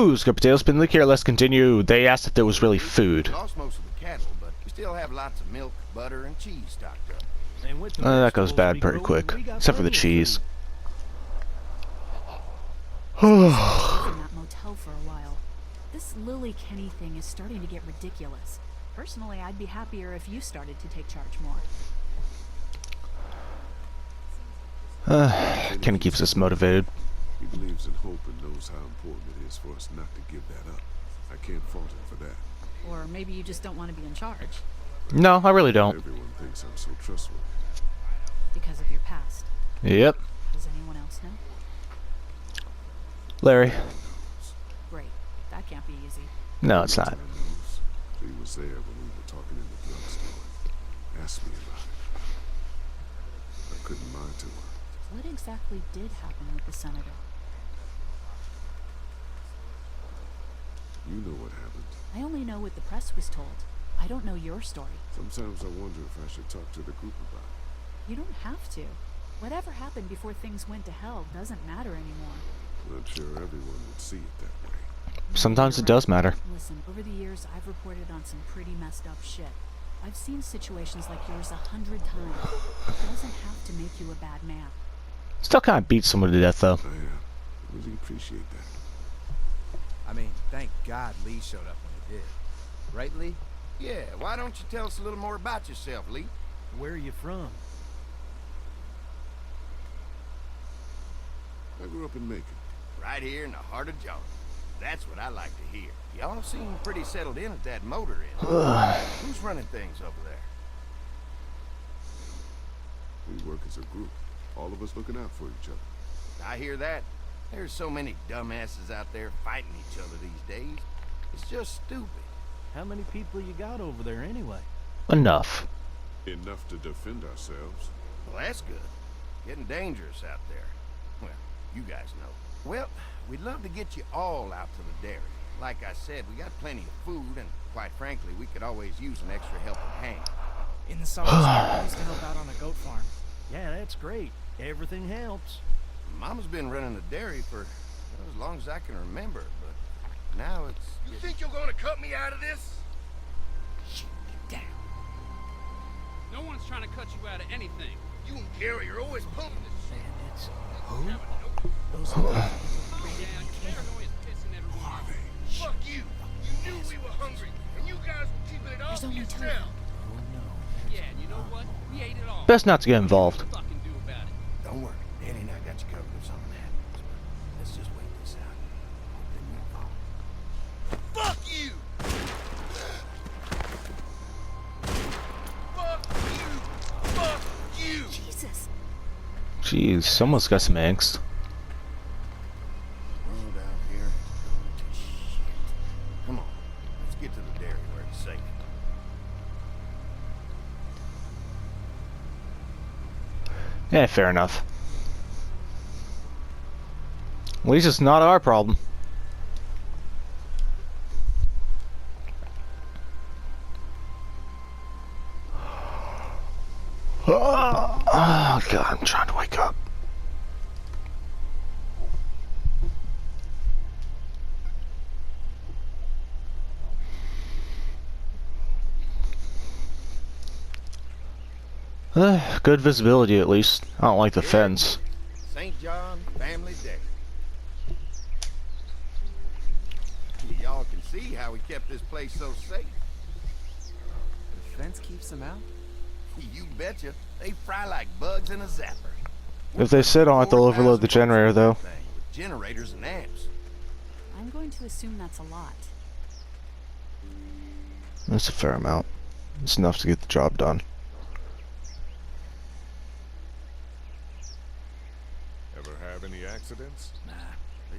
Ooh, script potatoes, spin the care. Let's continue. They asked if there was really food. Lost most of the cattle, but we still have lots of milk, butter, and cheese stocked up. And with the That goes vegetables bad we pretty grow, quick, we got except for the plenty of cheese. In that motel for a while. This Lily Kenny thing is starting to get ridiculous. Personally, I'd be happier if you started to take charge more. Kenny keeps us motivated. He believes in hope and knows how important it is for us not to give that up. I can't fault him for that. Or maybe you just don't want to be in charge. No, I really don't. Everyone thinks I'm so trustworthy. Because of your past. Yep. Does anyone else know? Larry. Great. That can't be easy. No, it's not. He was there when we were talking in the drugstore. Asked me about it. I couldn't lie to her. What exactly did happen with the senator? You know what happened. I only know what the press was told. I don't know your story. Sometimes I wonder if I should talk to the group about it. You don't have to. Whatever happened before things went to hell doesn't matter anymore. Not sure everyone would see it that way. Sometimes it does matter. Listen, over the years, I've reported on some pretty messed up shit. I've seen situations like yours 100 times. It doesn't have to make you a bad man. Still kind of beat someone to death, though. I really appreciate that. I mean, thank God Lee showed up when he did. Right, Lee? Yeah, why don't you tell us a little more about yourself, Lee? Where are you from? I grew up in Macon. Right here in the heart of Georgia. That's what I like to hear. Y'all seem pretty settled in at that motor inn. Who's running things over there? We work as a group. All of us looking out for each other. I hear that. There's so many dumbasses out there fighting each other these days. It's just stupid. How many people you got over there anyway? Enough. Enough to defend ourselves. Well, that's good. Getting dangerous out there. Well, you guys know. Well, we'd love to get you all out to the dairy. Like I said, we got plenty of food, and quite frankly, we could always use an extra helping hand. In the summers, I used to help out on a goat farm. Yeah, that's great. Everything helps. Mama's been running the dairy for as long as I can remember, but now it's... You think you're gonna cut me out of this? Shh, get down. No one's trying to cut you out of anything. You and Gary are always pulling this shit. Bandits. Who? Those Yeah, your paranoia is pissing everyone off. Fuck you. You knew we were hungry, and you guys were keeping it all There's to only two of yourself. Oh no. Yeah, and you know what? We ate it all. Best not to get involved. What fucking do about it? Don't worry, Danny and I got you covered if something happens. Let's just wait this out. Then we'll call. Fuck you! Fuck you! Fuck you! Jesus. Jeez, someone's got some angst. Road out here. Shit. Come on, let's get to the dairy where it's safe. Yeah, fair enough. At least it's not our problem. Oh God, I'm trying to wake up. Good visibility at least. I don't like the fence. St. John Family Day. Y'all can see how we kept this place so safe. The fence keeps them out? You betcha. They fry like bugs in a zapper. If they sit on it, they'll overload the generator, though. With generators and amps. I'm going to assume that's a lot. That's a fair amount. It's enough to get the job done. Ever have any accidents? Nah,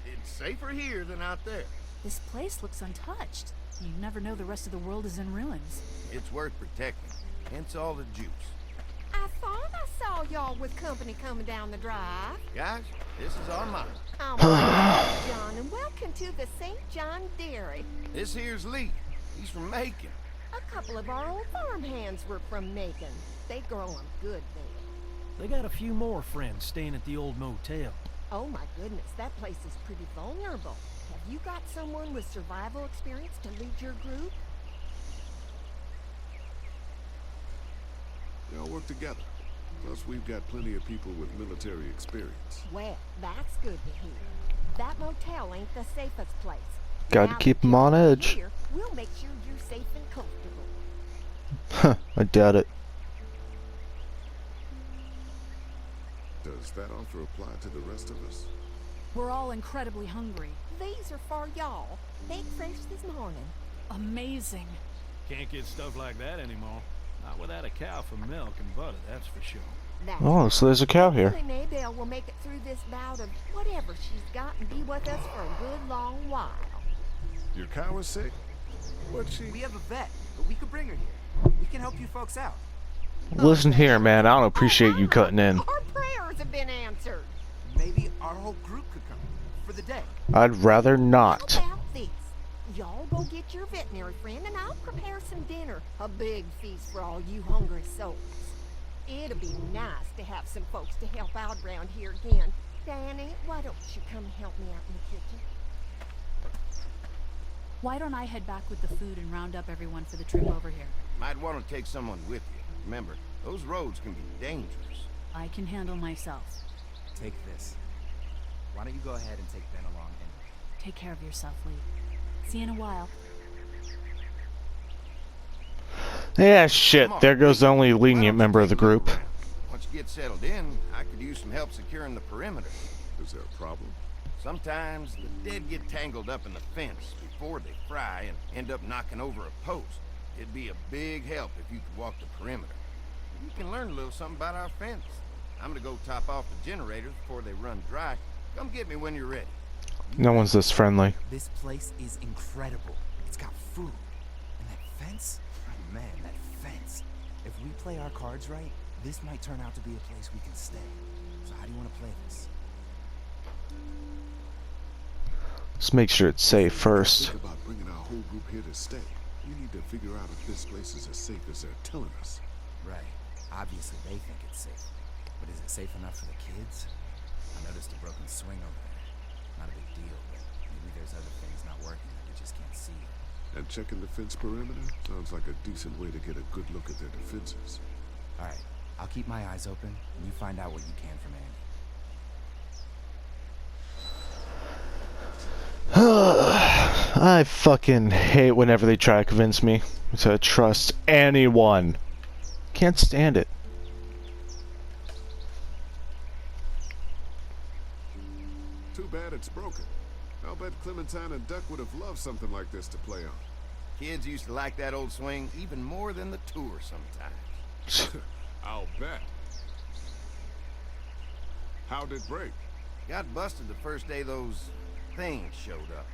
it's safer here than out there. This place looks untouched. You never know the rest of the world is in ruins. It's worth protecting. Hence all the juice. I thought I saw y'all with company coming down the drive. Guys, this is our mom. I'm John, and welcome to the St. John Dairy. This here's Lee. He's from Macon. A couple of our old farmhands were from Macon. They grow 'em good there. They got a few more friends staying at the old motel. Oh my goodness, that place is pretty vulnerable. Have you got someone with survival experience to lead your group? We all work together. Plus, we've got plenty of people with military experience. Well, that's good to hear. That motel ain't the safest place. Gotta Now keep that 'em you're on all edge. here, we'll make sure you're safe and comfortable. Huh, I doubt it. Does that offer apply to the rest of us? We're all incredibly hungry. These are for y'all. Baked fresh this morning. Amazing. Can't get stuff like that anymore. Not without a cow for milk and butter, that's for sure. That's Oh, so there's a cow here. hopefully Maybelle will make it through this bout of whatever she's got and be with us for a good long while. Your cow is sick? What's she? We have a vet, but we could bring her here. We can help you folks out. Listen here, man. I don't appreciate you cutting in. Our prayers have been answered. Maybe our whole group could come for the day. I'd rather not. How about this? Y'all go get your veterinary friend and I'll prepare some dinner. A big feast for all you hungry souls. It'll be nice to have some folks to help out around here again. Danny, why don't you come help me out in the kitchen? Why don't I head back with the food and round up everyone for the trip over here? Might want to take someone with you. Remember, those roads can be dangerous. I can handle myself. Take this. Why don't you go ahead and take Ben along anyway? Take care of yourself, Lee. See you in a while. Yeah, shit. There goes the only lenient member of the group. Once you get settled in, I could use some help securing the perimeter. Is there a problem? Sometimes the dead get tangled up in the fence before they fry and end up knocking over a post. It'd be a big help if you could walk the perimeter. You can learn a little something about our fence. I'm gonna go top off the generators before they run dry. Come get me when you're ready. No one's this friendly. This place is incredible. It's got food. And that fence? Oh man, that fence. If we play our cards right, this might turn out to be a place we can stay. So how do you want to play this? Let's make sure it's safe first. Think about bringing our whole group here to stay. We need to figure out if this place is as safe as they're telling us. Right. Obviously they think it's safe. But is it safe enough for the kids? I noticed a broken swing over there. Not a big deal, but maybe there's other things not working that we just can't see. And checking the fence perimeter sounds like a decent way to get a good look at their defenses. Alright, I'll keep my eyes open, and you find out what you can from Andy. I fucking hate whenever they try to convince me to trust anyone. Can't stand it. Too bad it's broken. I'll bet Clementine and Duck would have loved something like this to play on. Kids used to like that old swing even more than the tour sometimes. I'll bet. How'd it break? Got busted the first day those things showed up.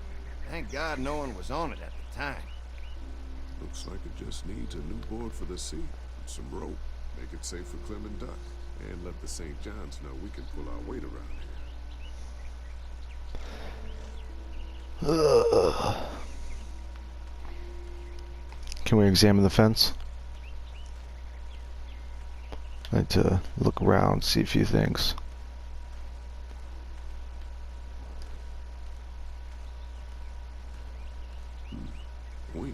Thank God no one was on it at the time. Looks like it just needs a new board for the seat and some rope. Make it safe for Clem and Duck. And let the St. John's know we can pull our weight around here. Can we examine the fence? I need to look around, see a few things. Wait.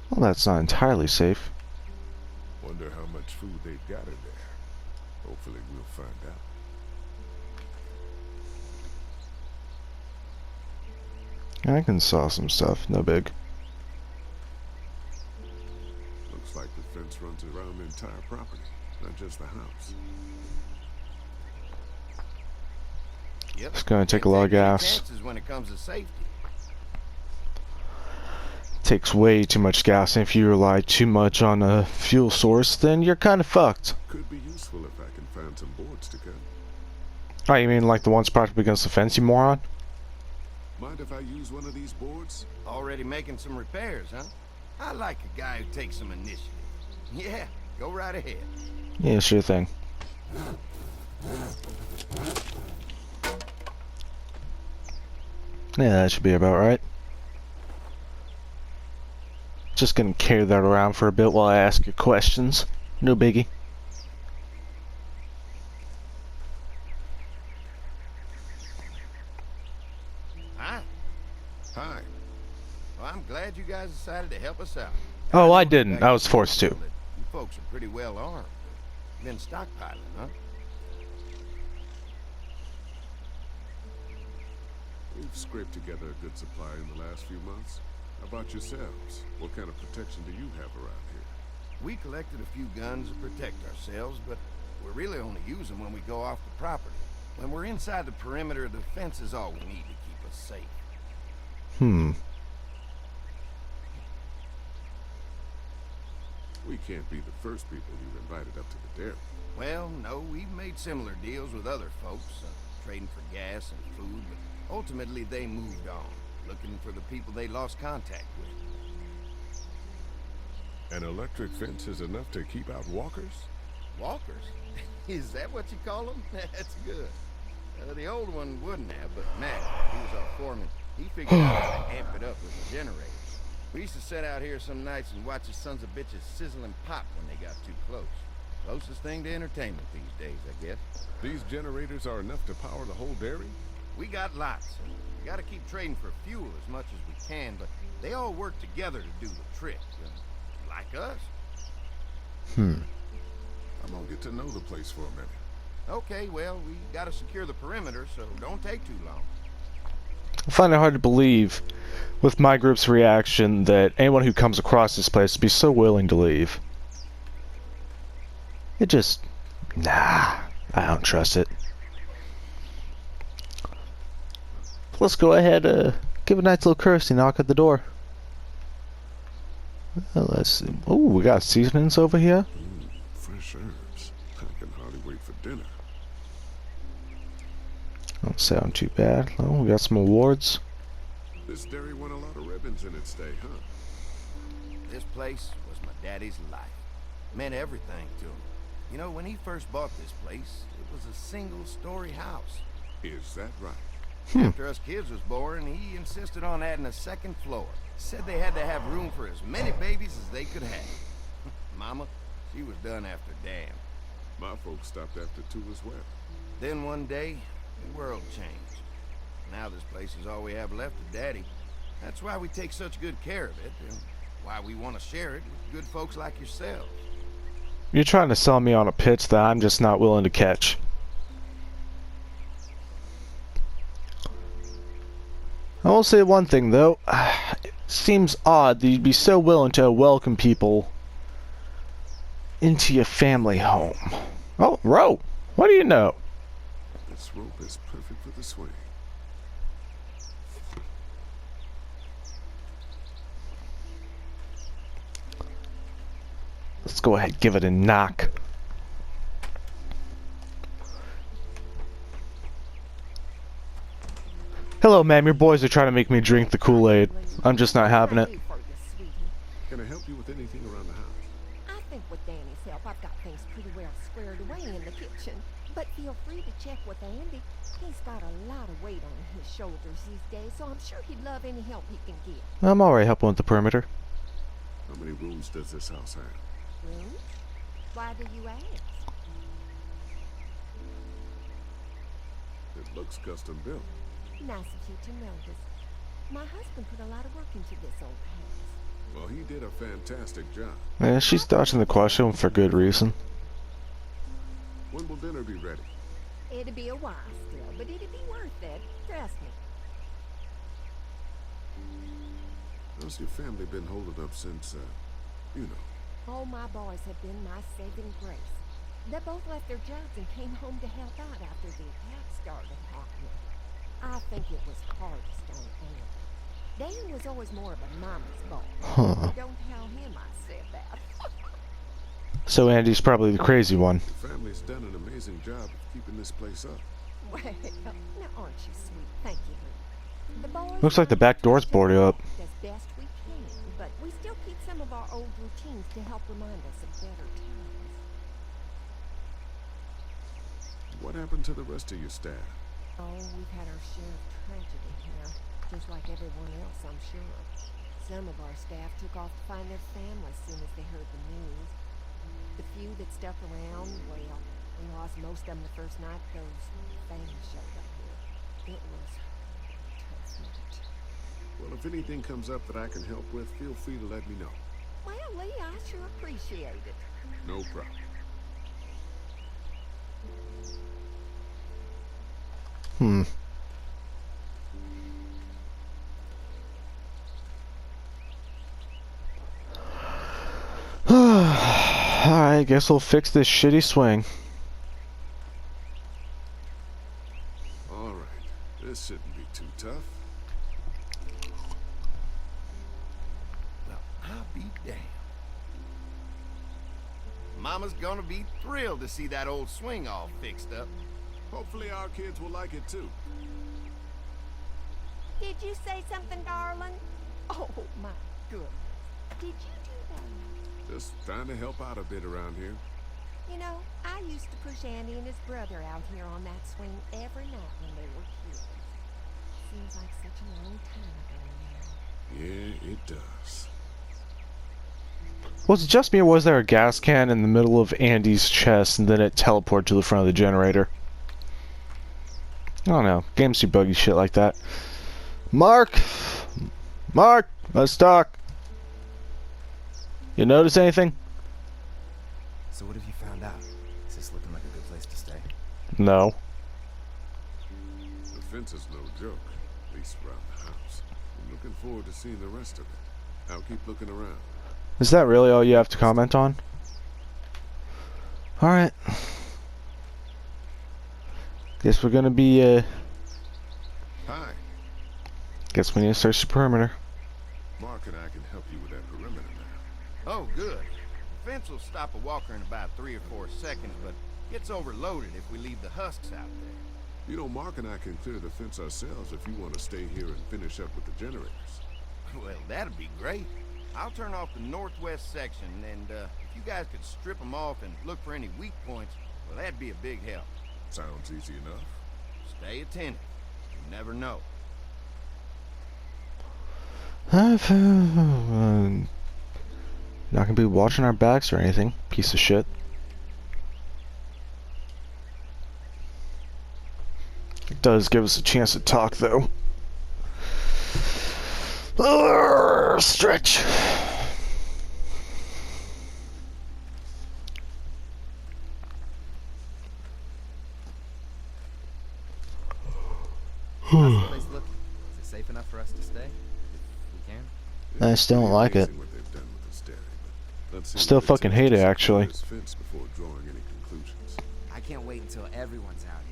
Well, that's not entirely safe. Wonder how much food they've got in there. Hopefully we'll find out. I can saw some stuff, no big. Looks like the fence runs around the entire property, not just the house. Yep. It's gonna take a Can't lot of any gas. chances when it comes to safety. Takes way too much gas, and if you rely too much on a fuel source, then you're kind of fucked. Could be useful if I can find some boards to cut. Oh, you mean like the ones propped up against the fence, you moron? Mind if I use one of these boards? Already making some repairs, huh? I like a guy who takes some initiative. Yeah, go right ahead. Yeah, sure thing. Yeah, that should be about right. Just gonna carry that around for a bit while I ask you questions. No biggie. Hi. Well, I'm glad you guys decided to help us out. Oh, I know didn't. back I in was forced to. that You folks are pretty well armed. Been stockpiling, huh? We've scraped together a good supply in the last few months. How about yourselves? What kind of protection do you have around here? We collected a few guns to protect ourselves, but we really only use them when we go off the property. When we're inside the perimeter, the fence is all we need to keep us safe. We can't be the first people you've invited up to the dairy. Well, no, we've made similar deals with other folks, trading for gas and food, but ultimately they moved on, looking for the people they lost contact with. An electric fence is enough to keep out walkers? Walkers? Is that what you call them? That's good. The old one wouldn't have, but Mac, he was our foreman. He figured out how to amp it up with the generator. We used to sit out here some nights and watch the sons of bitches sizzle and pop when they got too close. Closest thing to entertainment these days, I guess. These generators are enough to power the whole dairy? We got lots, and we gotta keep trading for fuel as much as we can, but they all work together to do the trick, like us. I'm gonna get to know the place for a minute. Okay, well, we gotta secure the perimeter, so don't take too long. I find it hard to believe, with my group's reaction, that anyone who comes across this place would be so willing to leave. It just... nah, I don't trust it. Let's go ahead, give a nice little courtesy knock at the door. Let's see. Oh, we got seasonings over here. Fresh herbs. I can hardly wait for dinner. Don't sound too bad. Oh, we got some awards. This dairy won a lot of ribbons in its day, huh? This place was my daddy's life. Meant everything to him. You know, when he first bought this place, it was a single-story house. Is that right? After us kids was born, he insisted on adding a second floor. Said they had to have room for as many babies as they could have. Mama, she was done after Dan. My folks stopped after 2 as well. Then one day, the world changed. Now this place is all we have left of Daddy. That's why we take such good care of it, and why we want to share it with good folks like yourselves. You're trying to sell me on a pitch that I'm just not willing to catch. I will say one thing, though. It seems odd that you'd be so willing to welcome people into your family home. Oh, Ro, what do you know? This rope is perfect for the swing. Let's go ahead and give it a knock. Hello, ma'am. Your boys are trying to make me drink the Kool-Aid. I'm just not having it. Can I help you with anything around the house? I think with Danny's help, I've got things pretty well squared away in the kitchen. But feel free to check with Andy. He's got a lot of weight on his shoulders these days, so I'm sure he'd love any help he can get. I'm alright helping with the perimeter. How many rooms does this house have? Rooms? Why do you ask? It looks custom built. Nice of you to notice. My husband put a lot of work into this old house. Well, he did a fantastic job. Yeah, she's dodging the question for good reason. When will dinner be ready? It'd be a while still, but it'd be worth it. Trust me. How's your family been holding up since, you know? All my boys have been my saving grace. They both left their jobs and came home to help out after the attack started happening. I think it was hardest on Andy. Dan was always more of a mama's boy. Don't tell him I said that. So Andy's probably the crazy one. Your family's done an amazing job of keeping this place up. Well, now aren't you sweet? Thank you, honey. The boys Looks like the back door's boarded up. as best we can, but we still keep some of our old routines to help remind us of better times. What happened to the rest of your staff? Oh, we've had our share of tragedy here, just like everyone else, I'm sure. Some of our staff took off to find their families as soon as they heard the news. The few that stuck around, well, we lost most of them the first night those things showed up here. It was a tough night. Well, if anything comes up that I can help with, feel free to let me know. Well, Lee, I sure appreciate it. No problem. Alright, guess we'll fix this shitty swing. Alright, this shouldn't be too tough. Well, I'll be damned. Mama's gonna be thrilled to see that old swing all fixed up. Hopefully our kids will like it too. Did you say something, darling? Oh, my goodness. Did you do that? Just trying to help out a bit around here. You know, I used to push Andy and his brother out here on that swing every night when they were kids. Seems like such a long time ago now. Yeah, it does. Was it just me, or was there a gas can in the middle of Andy's chest and then it teleported to the front of the generator? I don't know. Games do buggy shit like that. Mark! Mark! Let's talk. You notice anything? So what have you found out? Is this looking like a good place to stay? No. The fence is no joke, at least around the house. I'm looking forward to seeing the rest of it. I'll keep looking around. Is that really all you have to comment on? Alright. Guess we're gonna be, Hi. guess we need to search the perimeter. Mark and I can help you with that perimeter now. Oh, good. The fence will stop a walker in about 3 or 4 seconds, but gets overloaded if we leave the husks out there. You know, Mark and I can clear the fence ourselves if you want to stay here and finish up with the generators. Well, that'd be great. I'll turn off the northwest section, and if you guys could strip them off and look for any weak points, well, that'd be a big help. Sounds easy enough. Stay attentive. You never know. Not gonna be watching our backs or anything. Piece of shit. It does give us a chance to talk, though. Stretch. How's the place looking? Is it safe enough for us to stay? If we can? I still don't like it. Amazing what they've done with this dairy, but let's see Still what it fucking takes hate to it, secure actually. this fence before drawing any conclusions. I can't wait until everyone's out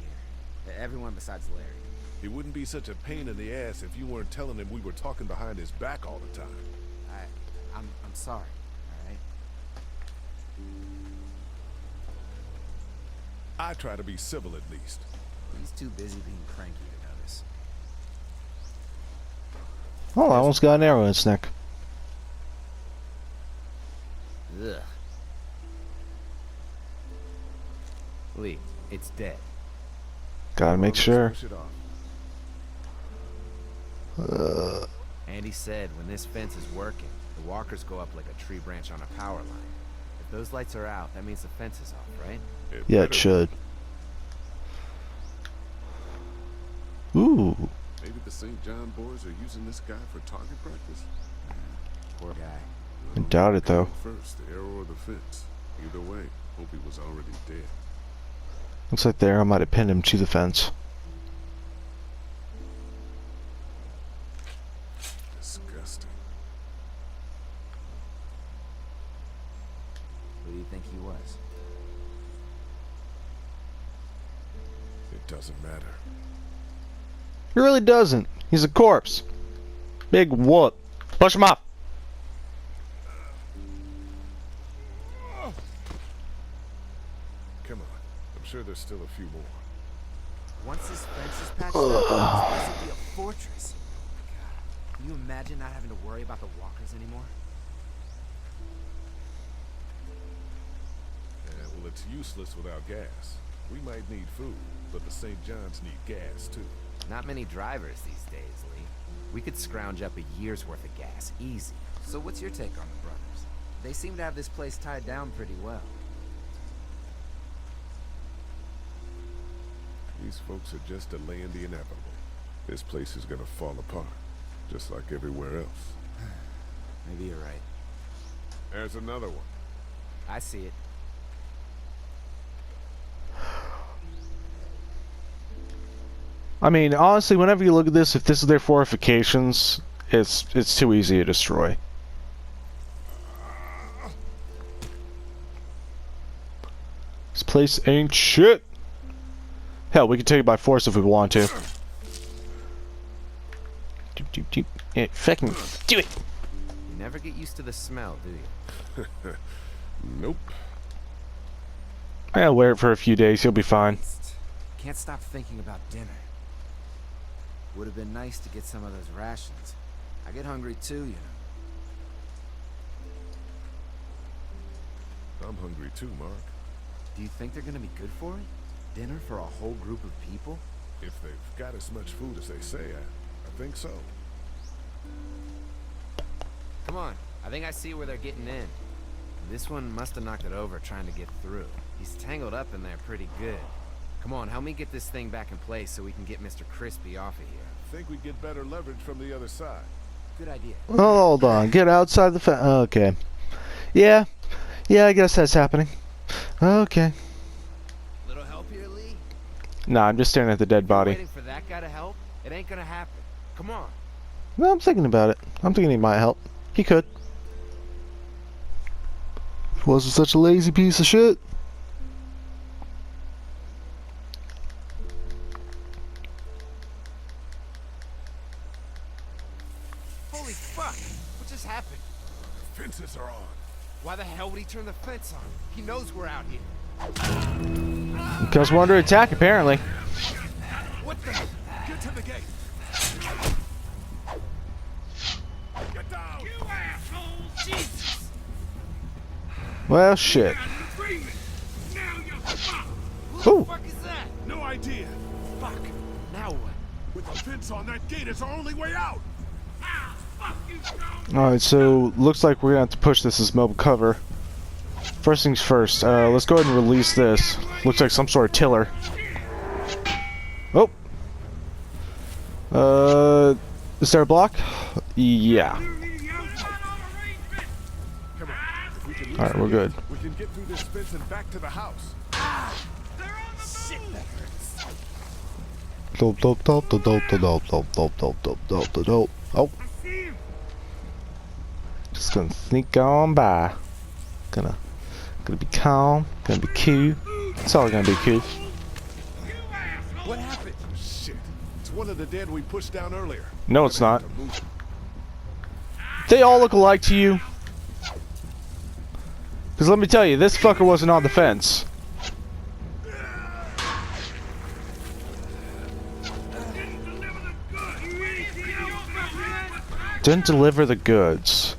here. Everyone besides Larry. It wouldn't be such a pain in the ass if you weren't telling him we were talking behind his back all the time. I'm sorry, alright? I try to be civil at least. He's too busy being cranky to notice. Oh, I almost got an arrow in its neck. Ugh. Lee, it's dead. Gotta make sure. Push it off. Andy said when this fence is working, the walkers go up like a tree branch on a power line. If those lights are out, that means the fence is off, right? Yeah, better it should. Ooh. Maybe the St. John boys are using this guy for target practice? Poor guy. I doubt it, though. First, the arrow or the fence. Either way, hope he was already dead. Looks like the arrow might have pinned him to the fence. Disgusting. Who do you think he was? It doesn't matter. He really doesn't. He's a corpse. Big whoop. Push him up. Come on. I'm sure there's still a few more. Once this fence is patched up, this place will be a fortress. God, can you imagine not having to worry about the walkers anymore? Yeah, well, it's useless without gas. We might need food, but the St. John's need gas, too. Not many drivers these days, Lee. We could scrounge up a year's worth of gas, easy. So what's your take on the brothers? They seem to have this place tied down pretty well. These folks are just delaying the inevitable. This place is gonna fall apart. just like everywhere else. Maybe you're right. There's another one. I see it. I mean, honestly, whenever you look at this, if this is their fortifications, it's too easy to destroy. This place ain't shit. Hell, we can take it by force if we want to. Yeah, fucking do it. You never get used to the smell, do you? Nope. I'll wear it for a few days. You'll be fine. Can't stop thinking about dinner. Would have been nice to get some of those rations. I get hungry too, you know. I'm hungry too, Mark. Do you think they're gonna be good for it? Dinner for a whole group of people? If they've got as much food as they say, I think so. Come on, I think I see where they're getting in. This one must have knocked it over trying to get through. He's tangled up in there pretty good. Come on, help me get this thing back in place so we can get Mr. Crispy off of here. Think we get better leverage from the other side. Good idea. Hold on. Get outside the fence. Okay. Yeah. Yeah, I guess that's happening. Okay. Little help here, Lee? Nah, I'm just staring at the dead body. Waiting for that guy to help? It ain't gonna happen. Come on. No, I'm thinking about it. I'm thinking he might help. He could. If he wasn't such a lazy piece of shit. Holy fuck! What just happened? The fences are on. Why the hell would he turn the fence on? He knows we're out here. Because we're under attack, apparently. What the? Get to the gate. Get down. You assholes! Jesus! Well, shit. Now you're fucked! Who Ooh. the fuck is that? No idea. Fuck. Now what? With the fence on, that gate is our only way out. Ah, fuck you, Stone! Alright, so looks like we're gonna have to push this as mobile cover. First things first, let's go ahead and release this. Looks like some sort of tiller. Oh! Is there a block? Yeah. Come on. If we can Alright, we're good. we can get through this fence and back to the house. Shit, that hurts. Dope, dope, dope, dope, dope, dope, dope, dope, dope, dope, dope, dope, dope. Oh. Just gonna sneak on by. Gonna be calm. Gonna be cute. It's all gonna be cute. What happened? Shit. It's one of the dead we pushed down earlier. No, it's not. They all look alike to you. Because let me tell you, this fucker wasn't on the fence. Didn't deliver the goods.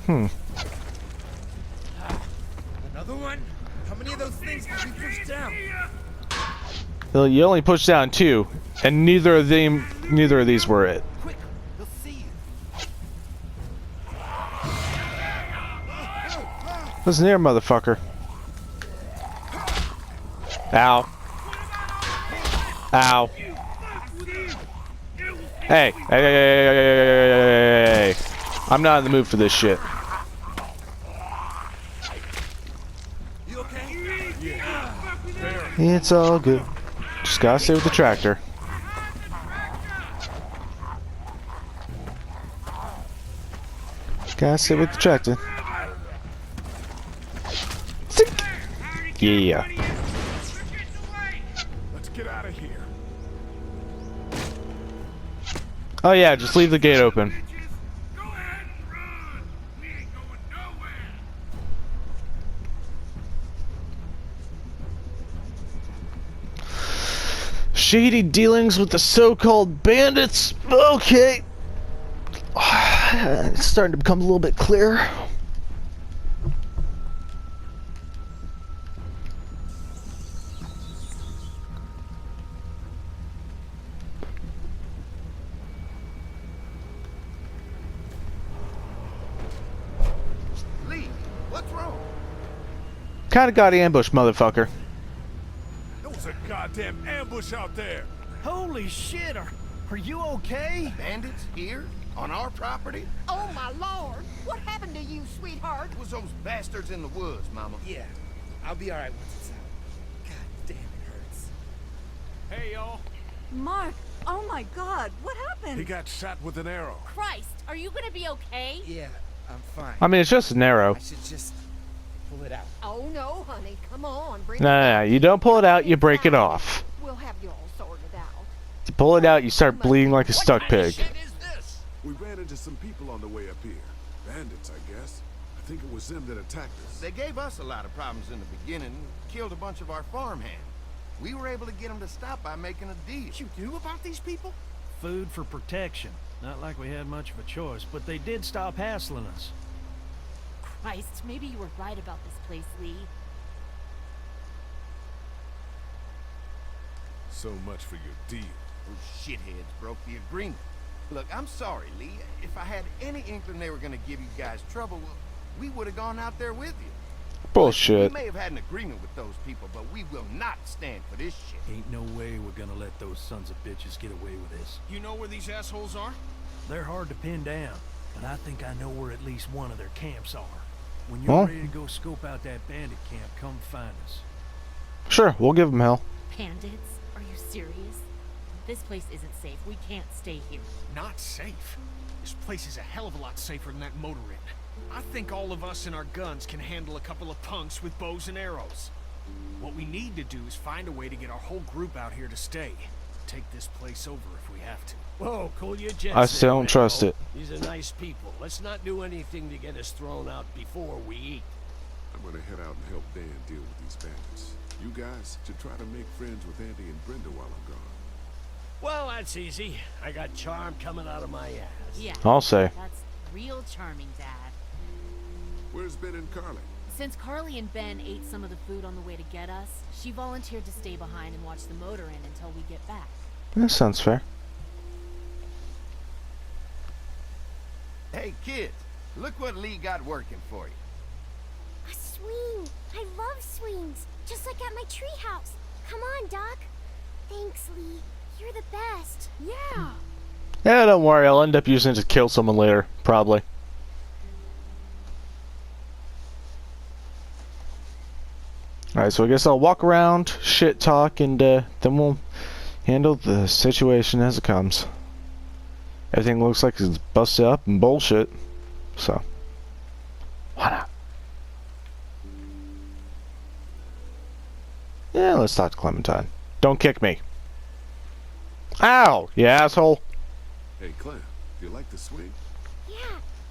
Hmm. Another one? How many of those things did we push down? Well, you only pushed down 2, and neither of these were it. Quick, they'll see you. Listen here, motherfucker. Ow. Ow. Hey. Hey. I'm not in the mood for this shit. You okay? It's all good. Just gotta stay with the tractor. Gotta stay with the tractor. Yeah. Let's get out of here. Oh yeah, just leave the gate open. Go ahead and run! We ain't going nowhere! Shady dealings with the so-called bandits. Okay. It's starting to become a little bit clearer. Lee, what's wrong? Kinda got ambushed, motherfucker. There was a goddamn ambush out there. Holy shit! Are you okay? Bandits here? On our property? Oh, my lord! What happened to you, sweetheart? It was those bastards in the woods, Mama. Yeah, I'll be alright once it's out. God damn, it hurts. Hey, y'all. Mark, oh my god, what happened? He got shot with an arrow. Christ, are you gonna be okay? Yeah, I'm fine. I mean, it's just an arrow. I should just pull it out. Oh, no, honey. Come on. Bring No, it no, no, out. you don't pull it out, you break it off. We'll have you all sorted out. You pull it out, you start bleeding like a stuck pig. Shit is this? We ran into some people on the way up here. Bandits, I guess. I think it was them that attacked us. They gave us a lot of problems in the beginning, killed a bunch of our farmhands. We were able to get them to stop by making a deal. You knew about these people? Food for protection. Not like we had much of a choice, but they did stop hassling us. Christ, maybe you were right about this place, Lee. So much for your deal. Those shitheads broke the agreement. Look, I'm sorry, Lee. If I had any inkling they were gonna give you guys trouble, well, we would have gone out there with you. Bullshit. We may have had an agreement with those people, but we will not stand for this shit. Ain't no way we're gonna let those sons of bitches get away with this. You know where these assholes are? They're hard to pin down, but I think I know where at least one of their camps are. When you're Huh? ready to go scope out that bandit camp, come find us. Sure, we'll give them hell. Bandits? Are you serious? This place isn't safe. We can't stay here. Not safe. This place is a hell of a lot safer than that motor inn. I think all of us and our guns can handle a couple of punks with bows and arrows. What we need to do is find a way to get our whole group out here to stay. Take this place over if we have to. Whoa, cool your jets. I still don't trust it. These are nice people. Let's not do anything to get us thrown out before we eat. I'm gonna head out and help Dan deal with these bandits. You guys should try to make friends with Andy and Brenda while I'm gone. Well, that's easy. I got charm coming out of my ass. Yeah. I'll say. That's real charming, Dad. Where's Ben and Carly? Since Carly and Ben ate some of the food on the way to get us, she volunteered to stay behind and watch the motor inn until we get back. That sounds fair. Hey, kids, look what Lee got working for you. A swing. I love swings. Just like at my treehouse. Come on, Doc. Thanks, Lee. You're the best. Yeah. Yeah, don't worry, I'll end up using it to kill someone later, probably. Alright, so I guess I'll walk around, shit talk, and then we'll handle the situation as it comes. Everything looks like it's busted up and bullshit, so why not? Yeah, let's talk to Clementine. Don't kick me. Ow, you asshole. Hey, Clem, do you like the swing? Yeah,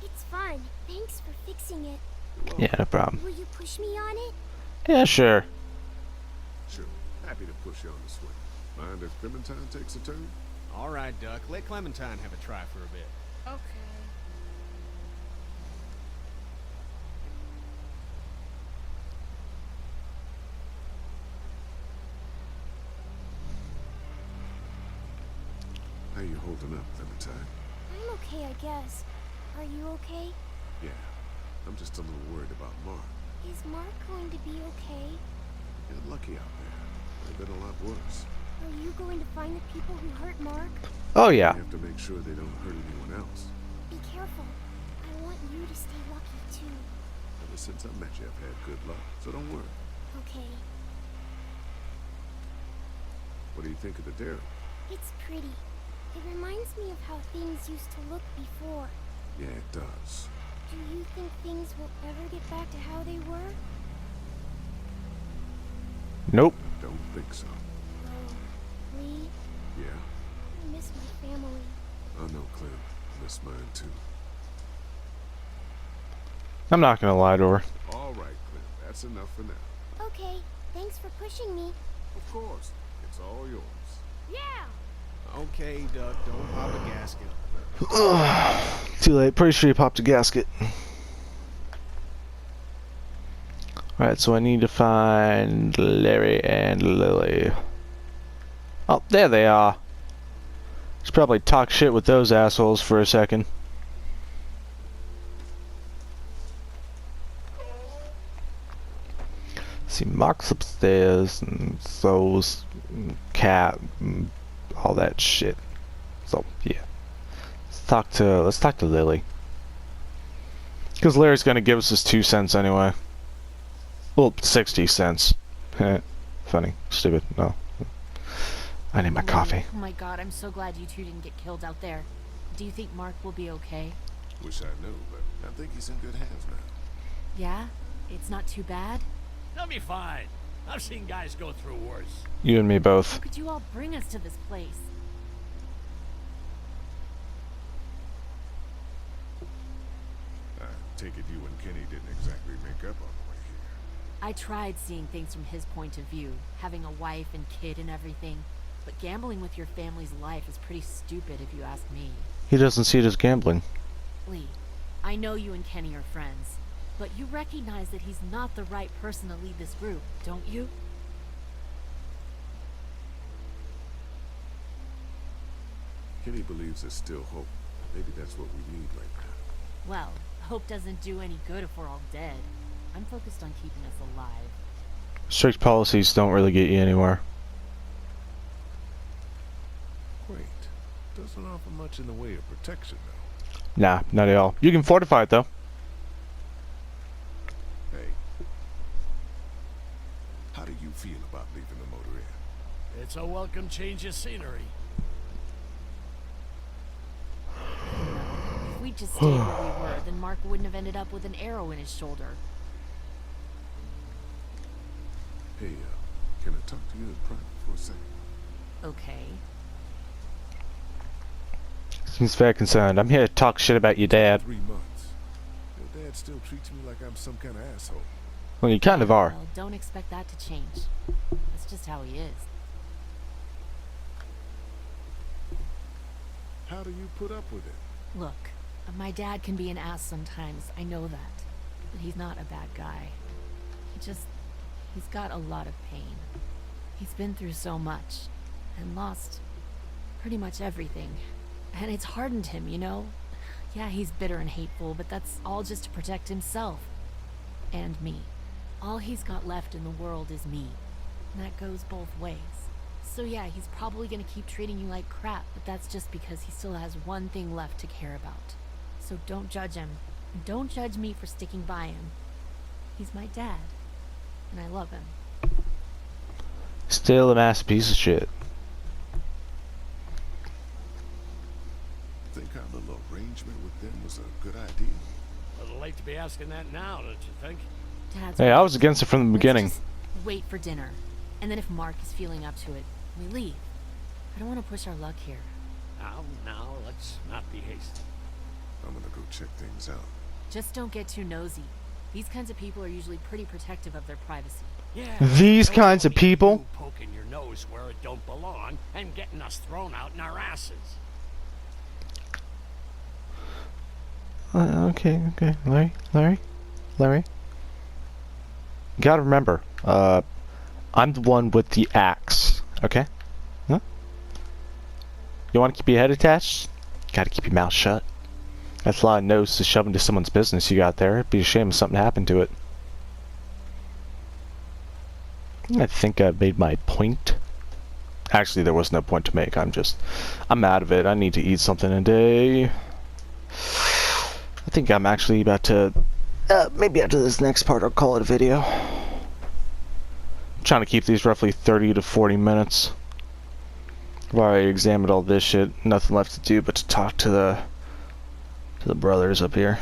it's fun. Thanks for fixing it. Yeah, no problem. Will you push me on it? Yeah, sure. Sure. Happy to push you on the swing. Mind if Clementine takes a turn? All right, Duck. Let Clementine have a try for a bit. Okay. How you holding up, Clementine? I'm okay, I guess. Are you okay? Yeah. I'm just a little worried about Mark. Is Mark going to be okay? You're lucky out there. They've been a lot worse. Are you going to find the people who hurt Mark? Oh, yeah. You have to make sure they don't hurt anyone else. Be careful. I want you to stay lucky, too. Ever since I met you, I've had good luck, so don't worry. Okay. What do you think of the dairy? It's pretty. It reminds me of how things used to look before. Yeah, it does. Do you think things will ever get back to how they were? Nope. Don't think so. Oh, Lee, Yeah? I miss my family. I know, Clem. I miss mine, too. I'm not gonna lie to her. All right, Clem. That's enough for now. Okay, thanks for pushing me. Of course. It's all yours. Yeah! Okay, Duck. Don't pop a gasket. Too late. Pretty sure you popped a gasket. Alright, so I need to find Larry and Lily. Oh, there they are. Should probably talk shit with those assholes for a second. See, Mark's upstairs, and so's Cat, and all that shit. So yeah, let's talk to Lily. Because Larry's gonna give us his 2 cents anyway. Well, 60 cents. Funny. Stupid. No. I need my coffee. Oh my god, I'm so glad you two didn't get killed out there. Do you think Mark will be okay? Wish I knew, but I think he's in good hands now. Yeah? It's not too bad? They'll be fine. I've seen guys go through worse. You and me both. How could you all bring us to this place? I take it you and Kenny didn't exactly make up on the way here. I tried seeing things from his point of view, having a wife and kid and everything, but gambling with your family's life is pretty stupid if you ask me. He doesn't see it as gambling. Lee, I know you and Kenny are friends, but you recognize that he's not the right person to lead this group, don't you? Kenny believes there's still hope. Maybe that's what we need right now. Well, hope doesn't do any good if we're all dead. I'm focused on keeping us alive. Strict policies don't really get you anywhere. Quaint. Doesn't offer much in the way of protection, though. Nah, not at all. You can fortify it, though. Hey. How do you feel about leaving the motor inn? It's a welcome change of scenery. If we just stayed where we were, then Mark wouldn't have ended up with an arrow in his shoulder. Hey, can I talk to you in private for a second? Okay. Seems very concerned. I'm here to talk shit about your dad. 3 months. Your dad still treats me like I'm some kind of asshole. Well, you kind of are. Well, don't expect that to change. That's just how he is. How do you put up with it? Look, my dad can be an ass sometimes, I know that. But he's not a bad guy. He's got a lot of pain. He's been through so much, and lost pretty much everything. And it's hardened him, you know? Yeah, he's bitter and hateful, but that's all just to protect himself. And me. All he's got left in the world is me. And that goes both ways. So yeah, he's probably gonna keep treating you like crap, but that's just because he still has one thing left to care about. So don't judge him. And don't judge me for sticking by him. He's my dad. And I love him. Still a massive piece of shit. Think our little arrangement with them was a good idea? A little late to be asking that now, don't you think? Dad's Hey, I was against it from the beginning. Let's just wait for dinner. And then if Mark is feeling up to it, we leave. I don't want to push our luck here. Now, let's not be hasty. I'm gonna go check things out. Just don't get too nosy. These kinds of people are usually pretty protective of their privacy. Yeah. These kinds of people? You poking your nose where it don't belong and getting us thrown out in our asses. Okay. Larry? You gotta remember, I'm the one with the axe, okay? Huh? You wanna keep your head attached? Gotta keep your mouth shut. That's a lot of nose to shove into someone's business you got there. It'd be a shame if something happened to it. I think I've made my point. Actually, there was no point to make. I'm out of it. I need to eat something today. I think I'm actually about to, maybe after this next part I'll call it a video. I'm trying to keep these roughly 30 to 40 minutes. I've already examined all this shit. Nothing left to do but to talk to the brothers up here.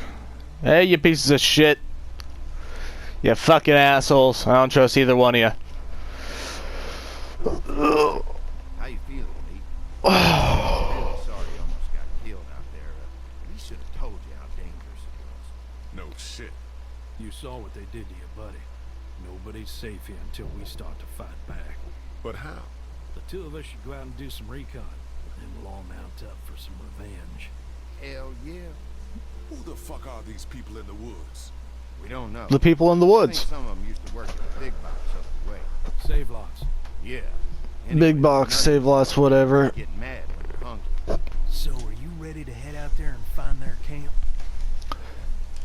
Hey, you pieces of shit. You fucking assholes. I don't trust either one of you. How you feeling, Lee? I'm really sorry you almost got killed out there. We should have told you how dangerous it was. No shit. You saw what they did to you, buddy. Nobody's safe here until we start to fight back. But how? The two of us should go out and do some recon, and we'll all mount up for some revenge. Hell yeah. Who the fuck are these people in the woods? We don't know. The people in the I woods. think some of them used to work at the big box up the way. Save lots. Yeah. Big box, save lots, whatever. Get mad when they're hungry. So, are you ready to head out there and find their camp?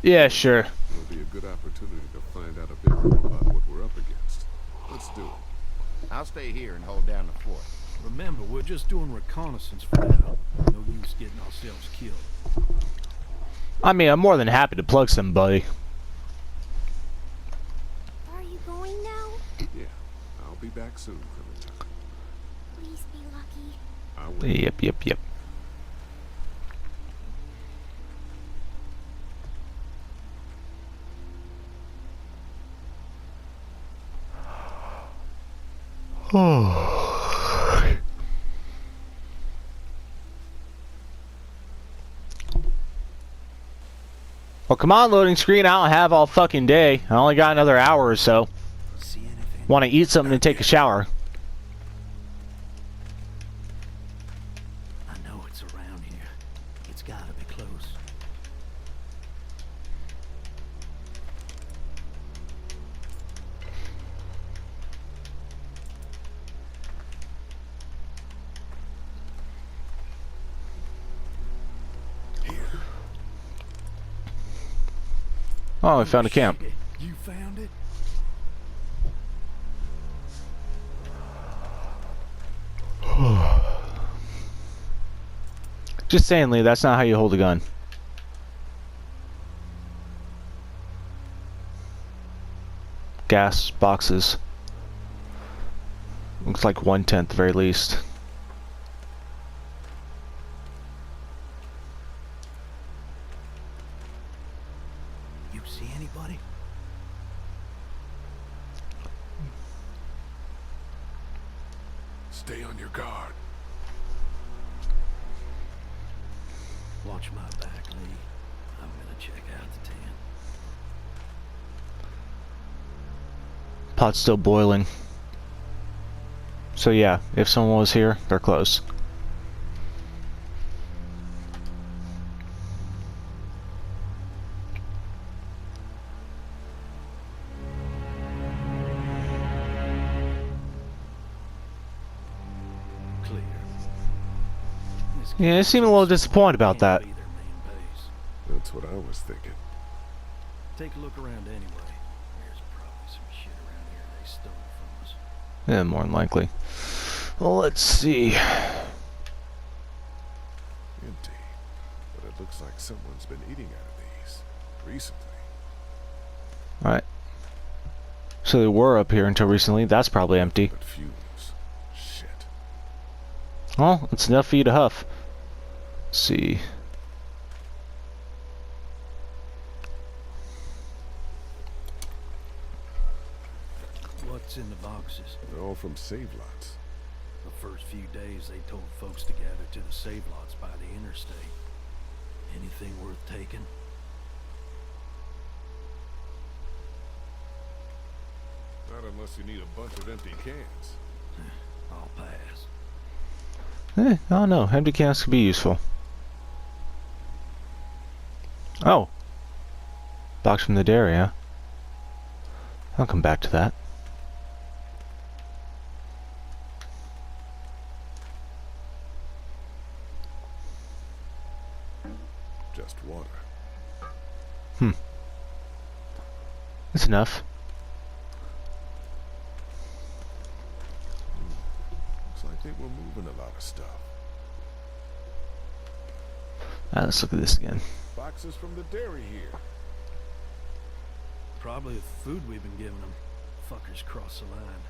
Yeah, sure. It'll be a good opportunity to find out a bit more about what we're up against. Let's do it. I'll stay here and hold down the fort. Remember, we're just doing reconnaissance for now. No use getting ourselves killed. I mean, I'm more than happy to plug somebody. Are you going now? Yeah, I'll be back soon, Clementine. Please be lucky. I will. Yep. Well, come on, loading screen. I don't have all fucking day. I only got another hour or so. See anything? Want to eat something and take a shower. I know it's around here. It's gotta be close. Oh, I found a camp. You found it? Just saying, Lee, that's not how you hold a gun. Gas boxes. Looks like 1/10 at the very least. You see anybody? Stay on your guard. Watch my back, Lee. I'm gonna check out the tent. Pot's still boiling. So yeah, if someone was here, they're close. Clear. Yeah, they seem a little disappointed about that. Be their main base. That's what I was thinking. Take a look around anyway. There's probably some shit around here they stole from us. Yeah, more than likely. Well, let's see. Empty. But it looks like someone's been eating out of these recently. Alright. So they were up here until recently. That's probably empty. But fumes. Shit. Well, it's enough for you to huff. Let's see. What's in the boxes? They're all from save lots. The first few days they told folks to gather to the save lots by the interstate. Anything worth taking? Not unless you need a bunch of empty cans. I'll pass. I don't know. Empty cans could be useful. Oh. Box from the dairy, huh? I'll come back to that. Just water. That's enough. Looks like they were moving a lot of stuff. Let's look at this again. Boxes from the dairy here. Probably the food we've been giving them. Fuckers cross the line.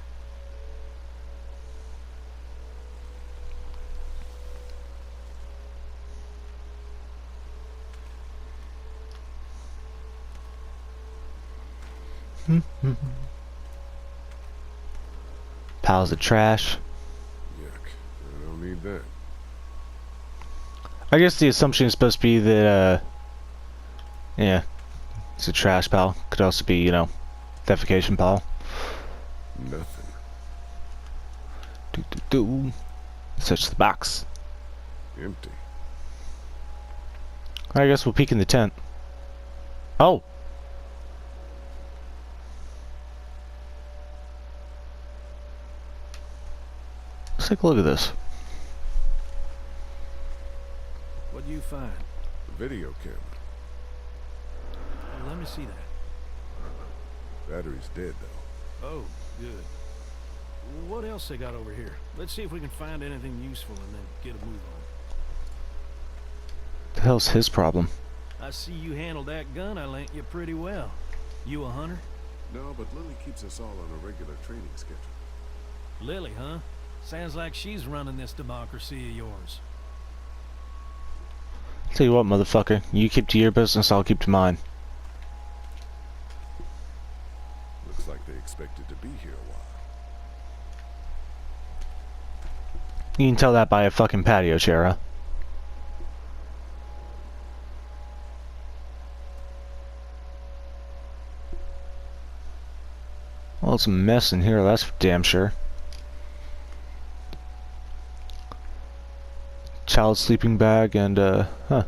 Piles of trash. Yuck. I don't need that. I guess the assumption is supposed to be that, yeah, it's a trash pile. Could also be, you know, defecation pile. Nothing. Search the box. Empty. I guess we'll peek in the tent. Oh! Let's take a look at this. What'd you find? The video camera. Let me see that. Battery's dead though. Oh, good. What else they got over here? Let's see if we can find anything useful and then get a move on. The hell's his problem? I see you handled that gun I lent you pretty well. You a hunter? No, but Lily keeps us all on a regular training schedule. Lily, huh? Sounds like she's running this democracy of yours. Tell you what, motherfucker. You keep to your business, I'll keep to mine. Looks like they expected to be here a while. You can tell that by a fucking patio chair, huh? Well, it's a mess in here, that's for damn sure. Child's sleeping bag and, huh.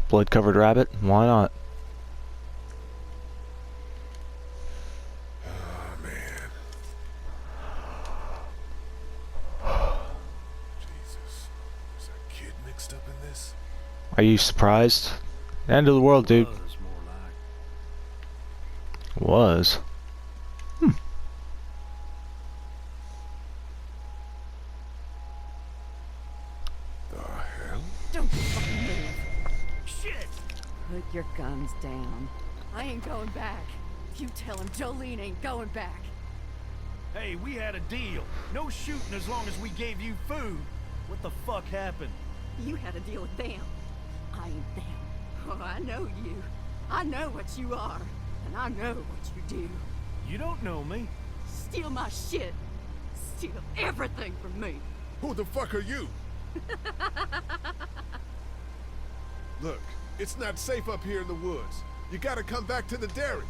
Blood-covered rabbit? Why not? Oh, man. Jesus. Is a kid mixed up in this? Are you surprised? End of the world, dude. Was. The hell? Don't fucking move. Shit! Put your guns down. I ain't going back. You tell him Jolene ain't going back. Hey, we had a deal. No shooting as long as we gave you food. What the fuck happened? You had a deal with them. I ain't them. Oh, I know you. I know what you are. And I know what you do. You don't know me. Steal my shit. Steal everything from me. Who the fuck are you? Look, it's not safe up here in the woods. You gotta come back to the dairy.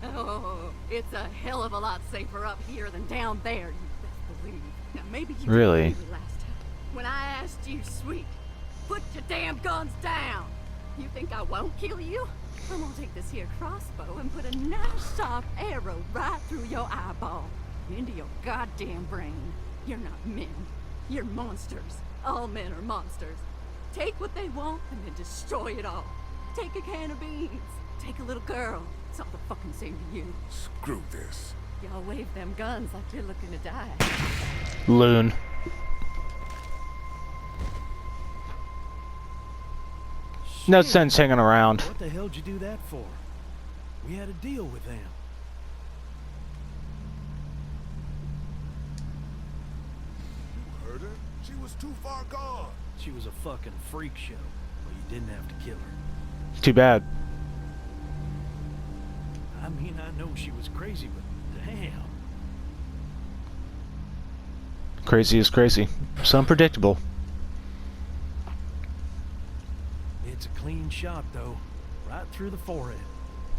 Oh, it's a hell of a lot safer up here than down there, you best believe. Now maybe you Really? didn't believe me last time. When I asked you, sweet, put your damn guns down. You think I won't kill you? I'm gonna take this here crossbow and put a nice sharp arrow right through your eyeball. Into your goddamn brain. You're not men. You're monsters. All men are monsters. Take what they want and then destroy it all. Take a can of beans. Take a little girl. It's all the fucking same to you. Screw this. Y'all wave them guns like you're looking to die. Loon. No sense hanging around. What the hell'd you do that for? We had a deal with them. You heard her? She was too far gone. She was a fucking freak show. Well, you didn't have to kill her. Too bad. I mean, I know she was crazy, but damn. Crazy is crazy. So unpredictable. It's a clean shot, though. Right through the forehead.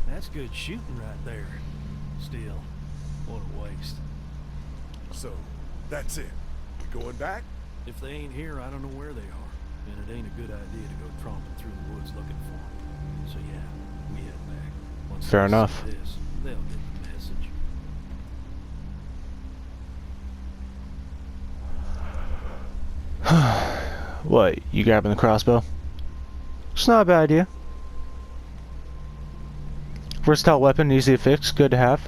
That's good shooting right there. Still, what a waste. So, that's it. We going back? If they ain't here, I don't know where they are. And it ain't a good idea to go tromping through the woods looking for them. So yeah, we head back. Once Fair they enough. see this, they'll get the message. What, you grabbing the crossbow? It's not a bad idea. Versatile weapon, easy to fix, good to have.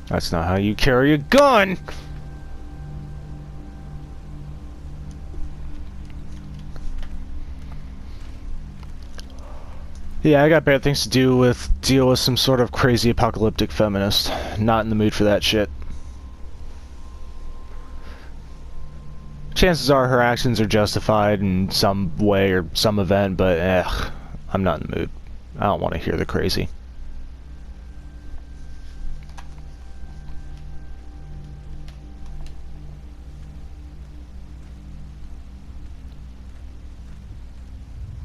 That's not how you carry a gun! Yeah, I got better things to do with deal with some sort of crazy apocalyptic feminist. Not in the mood for that shit. Chances are her actions are justified in some way or some event, but I'm not in the mood. I don't want to hear the crazy.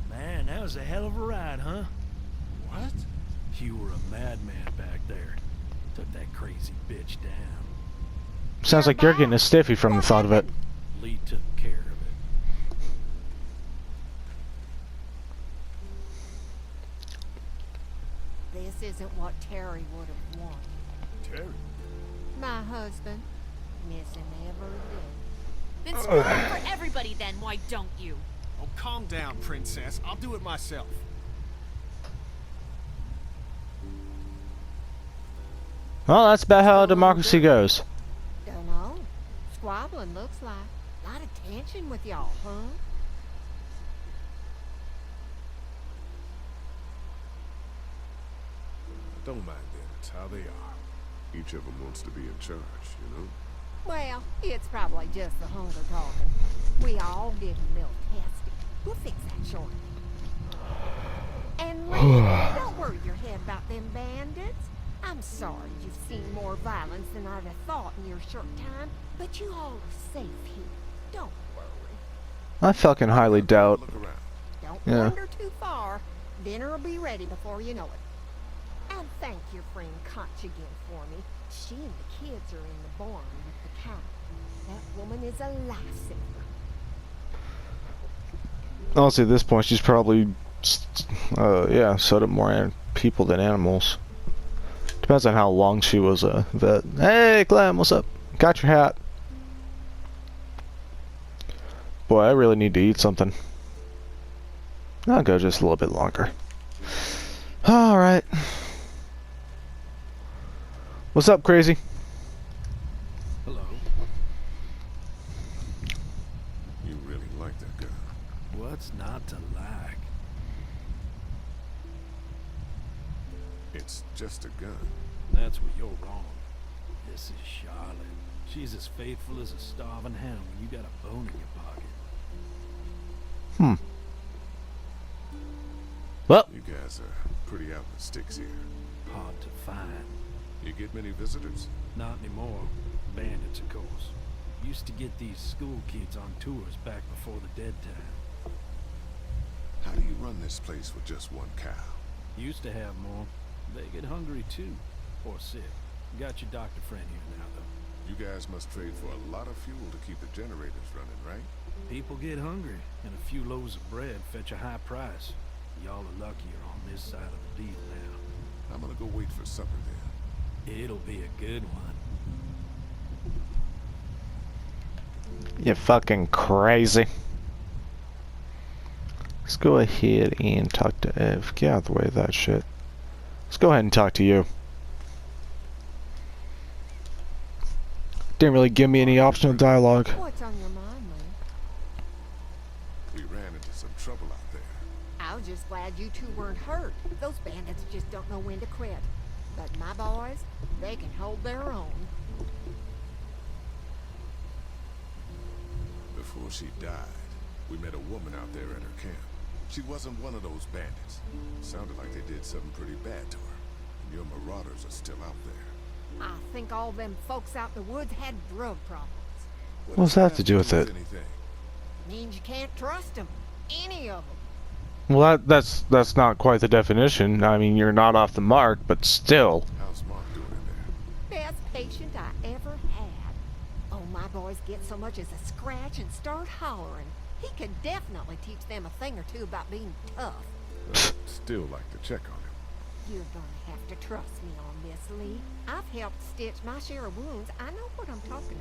Man, that was a hell of a ride, huh? What? You were a madman back there. Took that crazy bitch down. Sounds like you're getting a stiffy from the thought of it. Lee took care of it. This isn't what Terry would have wanted. Terry? My husband. Miss him every day. Then screw it for everybody then, why don't you? Oh, calm down, princess. I'll do it myself. Well, that's about how democracy goes. Dunno. Squabbling looks like. A lot of tension with y'all, huh? Don't mind them, it's how they are. Each of them wants to be in charge, you know? Well, it's probably just the hunger talking. We all getting a little testy. We'll fix that shortly. And Lee, don't worry your head about them bandits. I'm sorry you've seen more violence than I'd have thought in your short time, but you all are safe here. Don't worry. I fucking highly doubt. Look around. Don't Yeah. wander too far. Dinner will be ready before you know it. And thank your friend Koch again for me. She and the kids are in the barn with the cow. That woman is a lifesaver. Honestly, at this point, she's probably, yeah, sewed up more people than animals. Depends on how long she was a vet. Hey, Clem, what's up? Got your hat. Boy, I really need to eat something. I'll go just a little bit longer. Alright. What's up, crazy? Hello. You really like that gun. What's not to like? It's just a gun. That's where you're wrong. This is Charlotte. She's as faithful as a starving hound when you got a bone in your pocket. Well, You guys are pretty out in the sticks here. Hard to find. You get many visitors? Not anymore. Bandits, of course. Used to get these school kids on tours back before the dead time. How do you run this place with just one cow? Used to have more. They get hungry too. Or sick. Got your doctor friend here now, though. You guys must trade for a lot of fuel to keep the generators running, right? People get hungry, and a few loaves of bread fetch a high price. Y'all are luckier on this side of the deal now. I'm gonna go wait for supper then. It'll be a good one. you fucking crazy. Let's go ahead and talk to Ev. Get out of the way of that shit. Let's go ahead and talk to you. Didn't really give me any optional dialogue. What's on your mind, Lee? We ran into some trouble out there. I was just glad you two weren't hurt. Those bandits just don't know when to quit. But my boys, they can hold their own. Before she died, we met a woman out there at her camp. She wasn't one of those bandits. Sounded like they did something pretty bad to her. And your marauders are still out there. I think all them folks out in the woods had drug problems. What's that to do with it? Means you can't trust them. Any of them. Well, that's not quite the definition. I mean, you're not off the mark, but still. How's Mark doing in there? Best patient I ever had. Oh, my boys get so much as a scratch and start hollering. He could definitely teach them a thing or two about being tough. I'd still like to check on him. You're gonna have to trust me on this, Lee. I've helped stitch my share of wounds. I know what I'm talking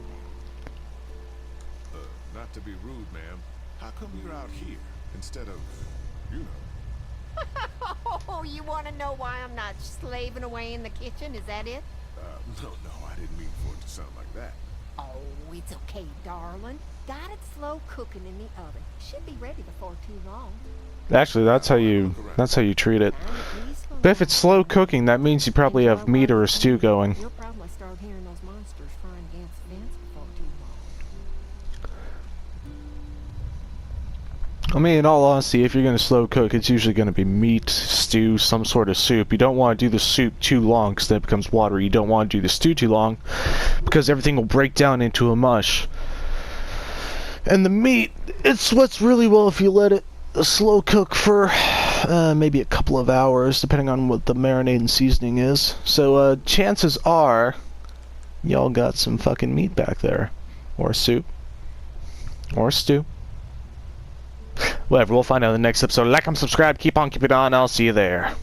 about. Not to be rude, ma'am. How come you're out here instead of, you know? Oh, you want to know why I'm not slaving away in the kitchen? Is that it? No, I didn't mean for it to sound like that. Oh, it's okay, darling. Got it slow cooking in the oven. Should be ready before too long. Actually, that's how you treat it. But if it's slow cooking, that means you probably have meat or a stew going. You'll probably start hearing those monsters frying against the fence before too long. I mean, in all honesty, if you're going to slow cook, it's usually going to be meat, stew, some sort of soup. You don't want to do the soup too long because then it becomes watery. You don't want to do the stew too long because everything will break down into a mush. And the meat, it sweats really well if you let it slow cook for maybe a couple of hours, depending on what the marinade and seasoning is. So chances are, y'all got some fucking meat back there. Or soup. Or stew. Whatever, we'll find out in the next episode. Like and subscribe, keep on keeping on, I'll see you there.